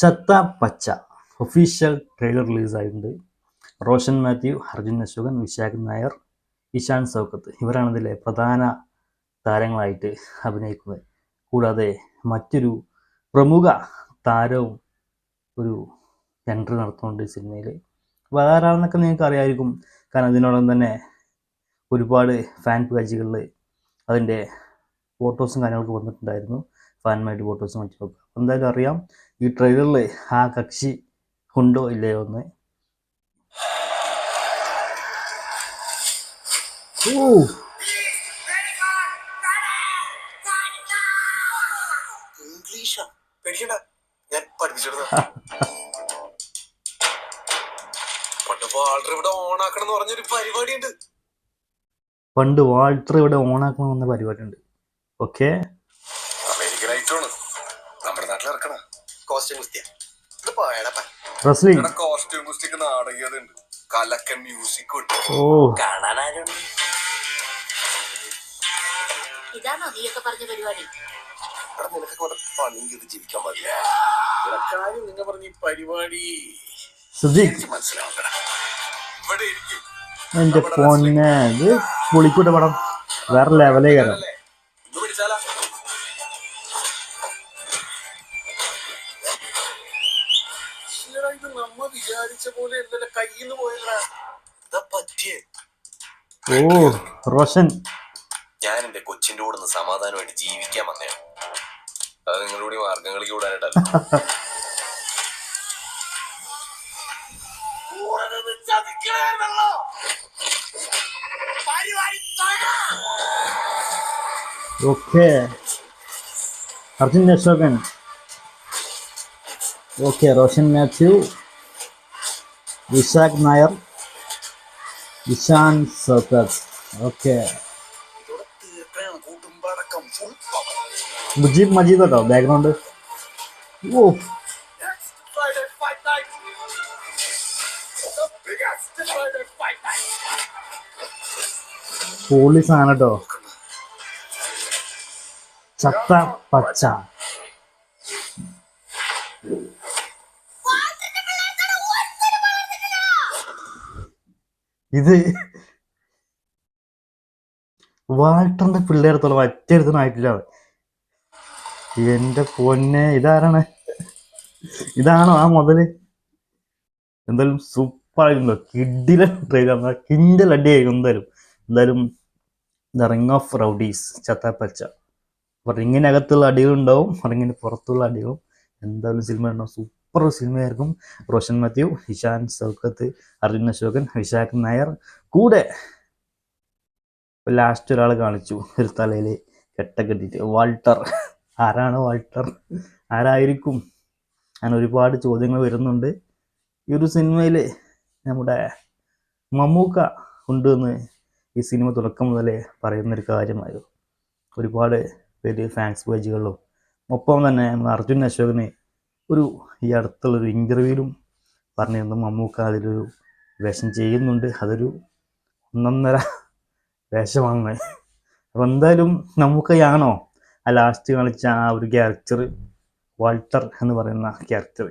ചത്ത പച്ച official trailer റിലീസായിട്ടുണ്ട്. Roshan Mathew, Arjun Ashokan, Vishakh Nair, Ishaan Shoukath ഇവരാണ് ഇതിലെ പ്രധാന താരങ്ങളായിട്ട് അഭിനയിക്കുന്നത്. കൂടാതെ മറ്റൊരു പ്രമുഖ താരവും ഒരു എൻട്രി നടത്തുന്നുണ്ട് ഈ സിനിമയിൽ. അപ്പോൾ അതാരാണെന്നൊക്കെ നിങ്ങൾക്ക് അറിയാമായിരിക്കും. കാരണം ഇതിനോടൊപ്പം തന്നെ ഒരുപാട് ഫാൻ പേജുകളിൽ അതിൻ്റെ ഫോട്ടോസും കാര്യങ്ങളൊക്കെ വന്നിട്ടുണ്ടായിരുന്നു. ഫാൻമായിട്ട് ഫോട്ടോസും മറ്റുമൊക്കെ എന്തായാലും അറിയാം ഈ ട്രെയിലറിൽ ആ കക്ഷി ഉണ്ടോ ഇല്ലയോ എന്ന്. പണ്ട് വാൾട്ടർ ഇവിടെ ഓണാക്കണം എന്ന പരിപാടിയുണ്ട്. ഓക്കെ, എന്റെ പൊന്നെ ഇത് പുളിക്കൂട്ട പടം വേറെ ലെവലേ കയറാം. ഓ റോഷൻ, ഞാൻ എന്റെ കൊച്ചിന്റെ കൂടെ സമാധാനമായിട്ട് ജീവിക്കാൻ വന്നതാണ്. അത് നിങ്ങളുടെ മാർഗങ്ങളിൽ കൂടാനായിട്ടല്ല. Okay, Arjun Ashokan, okay, Roshan Mathew, Vishakh Nair, Ishaan Shoukath, okay, Mujeeb Majeed കേട്ടോ ബാക്ക്ഗ്രൗണ്ട്. ഓ പൊളി സാധനം കേട്ടോ. ചത്ത പച്ച ഇത് വാൾട്ടറിന്റെ പിള്ളേരത്തോളം ഒറ്റയെടുത്തനായിട്ടില്ല. എന്റെ പൊന്നെ, ഇതാരാണ്? ഇതാണോ ആ മുതല്? എന്തായാലും സൂപ്പർ ആയിരുന്നല്ലോ, കിഡിലൻ ട്രെയിലർ, കിൻഡൽ അടിയായിരുന്നു. എന്തായാലും ദ റിംഗ് ഓഫ് റൗഡീസ് ചത്താപ്പച്ച. അപ്പോൾ റിങ്ങിനകത്തുള്ള അടികളുണ്ടാവും, റിങ്ങിന് പുറത്തുള്ള അടികളും. എന്തായാലും സിനിമ ഉണ്ടാവും, സൂപ്പർ സിനിമയായിരിക്കും. റോഷൻ മാത്യു, ഇഷാൻ സൗക്കത്ത്, അർജുൻ അശോകൻ, വിശാഖ് നായർ, കൂടെ ലാസ്റ്റ് ഒരാൾ കാണിച്ചു ഒരു തലയിൽ കെട്ടിയിട്ട്. വാൾട്ടർ, ആരാണ് വാൾട്ടർ? ആരായിരിക്കും? അങ്ങനെ ഒരുപാട് ചോദ്യങ്ങൾ വരുന്നുണ്ട്. ഈ ഒരു സിനിമയിൽ നമ്മുടെ മമ്മൂക്ക ഉണ്ട് എന്ന് ഈ സിനിമ തുടക്കം മുതലേ പറയുന്നൊരു കാര്യമായിരുന്നു. ഒരുപാട് പേര് ഫാൻസ് പേജുകളിലും ഒപ്പം തന്നെ അർജുൻ അശോകന് ഈ അടുത്തുള്ളൊരു ഇൻ്റർവ്യൂവിലും പറഞ്ഞിരുന്നു മമ്മൂക്ക അതിലൊരു വേഷം ചെയ്യുന്നുണ്ട്, അതൊരു ഒന്നൊന്നര വേഷമാണ്. അപ്പം എന്തായാലും മമ്മൂക്കയാണോ ആ ലാസ്റ്റ് കളിച്ച ആ ഒരു ക്യാരക്ടർ, വാൾട്ടർ എന്ന് പറയുന്ന ക്യാരക്ടർ?